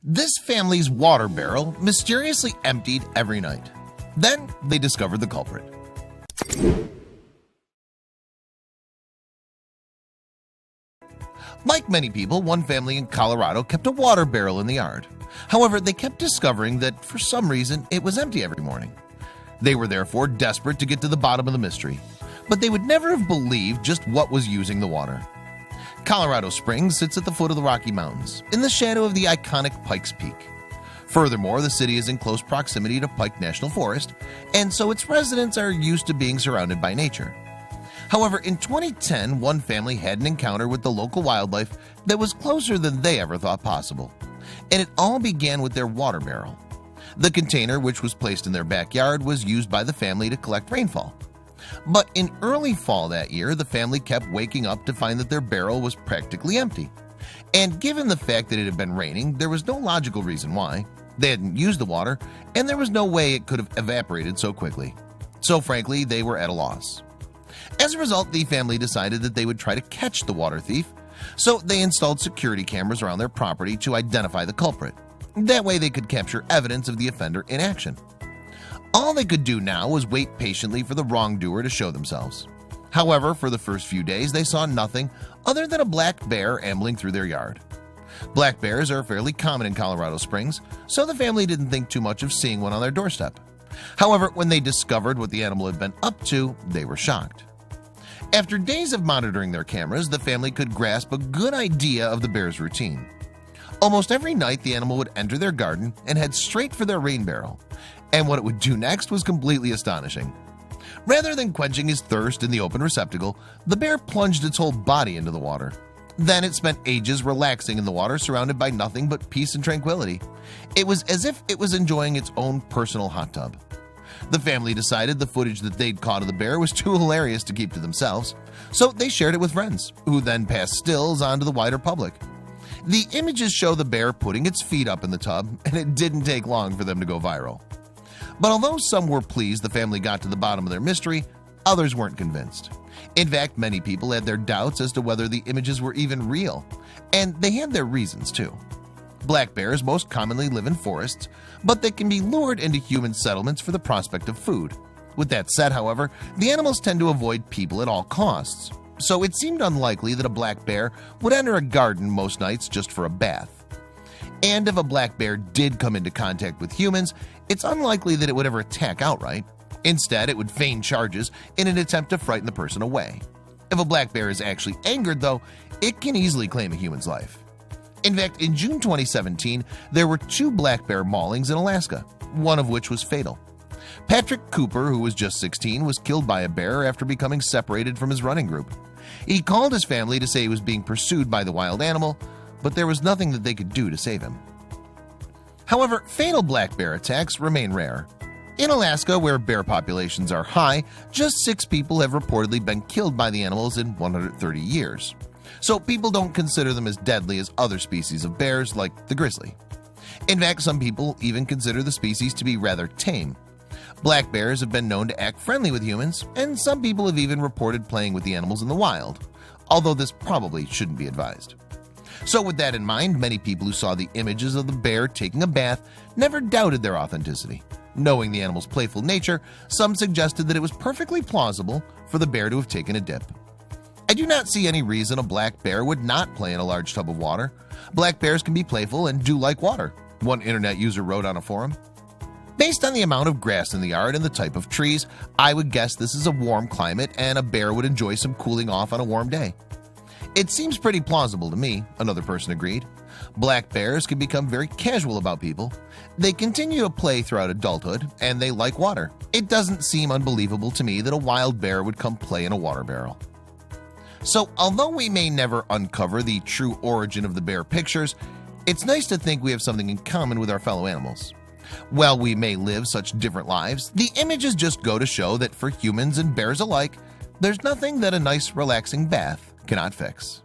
This family's water barrel mysteriously emptied every night. Then they discovered the culprit. Like many people, one family in Colorado kept a water barrel in the yard. However, they kept discovering that for some reason it was empty every morning. They were therefore desperate to get to the bottom of the mystery, but they would never have believed just what was using the water. Colorado Springs sits at the foot of the Rocky Mountains, in the shadow of the iconic Pikes Peak. Furthermore, the city is in close proximity to Pike National Forest, and so its residents are used to being surrounded by nature. However, in 2010, one family had an encounter with the local wildlife that was closer than they ever thought possible. And it all began with their water barrel. The container, which was placed in their backyard, was used by the family to collect rainfall. But in early fall that year, the family kept waking up to find that their barrel was practically empty. And given the fact that it had been raining, there was no logical reason why. They hadn't used the water, and there was no way it could have evaporated so quickly. So frankly, they were at a loss. As a result, the family decided that they would try to catch the water thief, so they installed security cameras around their property to identify the culprit. That way they could capture evidence of the offender in action. All they could do now was wait patiently for the wrongdoer to show themselves. However, for the first few days, they saw nothing other than a black bear ambling through their yard. Black bears are fairly common in Colorado Springs, so the family didn't think too much of seeing one on their doorstep. However, when they discovered what the animal had been up to, they were shocked. After days of monitoring their cameras, the family could grasp a good idea of the bear's routine. Almost every night, the animal would enter their garden and head straight for their rain barrel, and what it would do next was completely astonishing. Rather than quenching his thirst in the open receptacle, the bear plunged its whole body into the water. Then it spent ages relaxing in the water, surrounded by nothing but peace and tranquility. It was as if it was enjoying its own personal hot tub. The family decided the footage that they'd caught of the bear was too hilarious to keep to themselves, so they shared it with friends, who then passed stills on to the wider public. The images show the bear putting its feet up in the tub, and it didn't take long for them to go viral. But although some were pleased the family got to the bottom of their mystery, others weren't convinced. In fact, many people had their doubts as to whether the images were even real, and they had their reasons too. Black bears most commonly live in forests, but they can be lured into human settlements for the prospect of food. With that said, however, the animals tend to avoid people at all costs, so it seemed unlikely that a black bear would enter a garden most nights just for a bath. And if a black bear did come into contact with humans, it's unlikely that it would ever attack outright. Instead, it would feign charges in an attempt to frighten the person away. If a black bear is actually angered, though, it can easily claim a human's life. In fact, in June 2017, there were 2 black bear maulings in Alaska, one of which was fatal. Patrick Cooper, who was just 16, was killed by a bear after becoming separated from his running group. He called his family to say he was being pursued by the wild animal, but there was nothing that they could do to save him. However, fatal black bear attacks remain rare. In Alaska, where bear populations are high, just 6 people have reportedly been killed by the animals in 130 years. So people don't consider them as deadly as other species of bears like the grizzly. In fact, some people even consider the species to be rather tame. Black bears have been known to act friendly with humans, and some people have even reported playing with the animals in the wild, although this probably shouldn't be advised. So with that in mind, many people who saw the images of the bear taking a bath never doubted their authenticity. Knowing the animal's playful nature, some suggested that it was perfectly plausible for the bear to have taken a dip. I do not see any reason a black bear would not play in a large tub of water. Black bears can be playful and do like water, one internet user wrote on a forum. Based on the amount of grass in the yard and the type of trees, I would guess this is a warm climate and a bear would enjoy some cooling off on a warm day. It seems pretty plausible to me, another person agreed. Black bears can become very casual about people. They continue to play throughout adulthood, and they like water. It doesn't seem unbelievable to me that a wild bear would come play in a water barrel. So, although we may never uncover the true origin of the bear pictures, it's nice to think we have something in common with our fellow animals. While we may live such different lives, the images just go to show that for humans and bears alike, there's nothing that a nice, relaxing bath cannot fix.